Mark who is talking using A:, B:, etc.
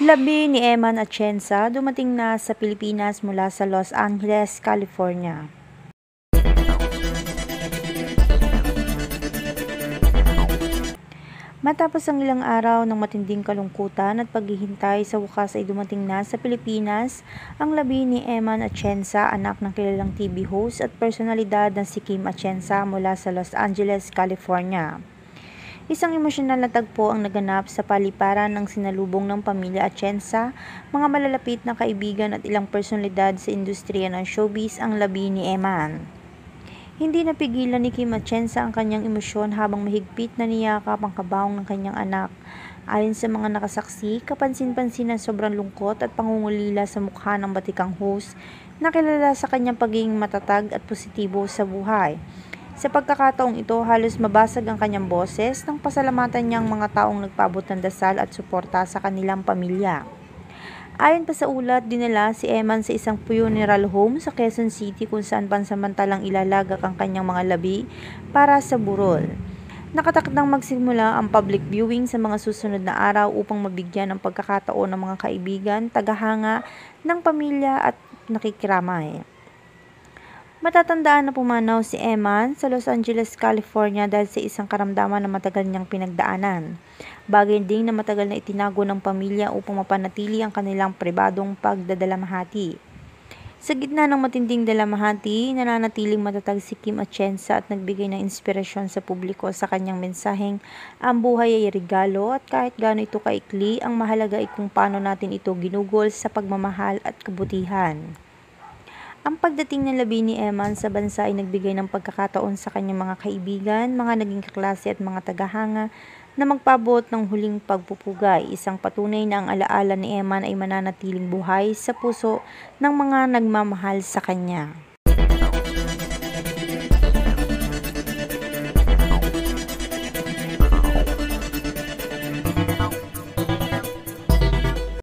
A: Labi ni Eman Atienza dumating na sa Pilipinas mula sa Los Angeles, California. Matapos ang ilang araw ng matinding kalungkutan at paghihintay, sa wakas ay dumating na sa Pilipinas ang labi ni Eman Atienza, anak ng kilalang TV host at personalidad na si Kim Atienza mula sa Los Angeles, California. Isang emosyonal na tagpo ang naganap sa paliparan ng sinalubong ng pamilya Atienza, mga malalapit na kaibigan at ilang personalidad sa industriya ng showbiz ang labi ni Eman. Hindi napigilan ni Kim Atienza ang kanyang emosyon habang mahigpit na niyakap ang kabaong ng kanyang anak. Ayon sa mga nakasaksi, kapansin-pansin ang sobrang lungkot at pangungulila sa mukha ng batikang host na kilala sa kanyang pagiging matatag at positibo sa buhay. Sa pagkakataong ito, halos mabasag ang kanyang boses nang pasalamatan niyang mga taong nagpaabot ng dasal at suporta sa kanilang pamilya. Ayon pa sa ulat, dinala si Eman sa isang funeral home sa Quezon City kung saan pansamantalang ilalagak ang kanyang mga labi para sa burol. Nakatakdang magsimula ang public viewing sa mga susunod na araw upang mabigyan ng pagkakataon ng mga kaibigan, tagahanga ng pamilya at nakikiramay. Matatandaan na pumanaw si Eman sa Los Angeles, California dahil sa isang karamdaman na matagal niyang pinagdaanan. Bagay ding na matagal na itinago ng pamilya upang mapanatili ang kanilang pribadong pagdadalamhati. Sa gitna ng matinding dalamhati, nananatiling matatag si Kim Atienza at nagbigay ng inspirasyon sa publiko sa kanyang mensaheng ang buhay ay regalo at kahit gaano ito kaikli, ang mahalaga ay kung paano natin ito ginugol sa pagmamahal at kabutihan. Ang pagdating ng labi ni Eman sa bansa ay nagbigay ng pagkakataon sa kanyang mga kaibigan, mga naging kaklase at mga tagahanga na magpaabot ng huling pagpupugay, isang patunay na ang alaala ni Eman ay mananatiling buhay sa puso ng mga nagmamahal sa kanya.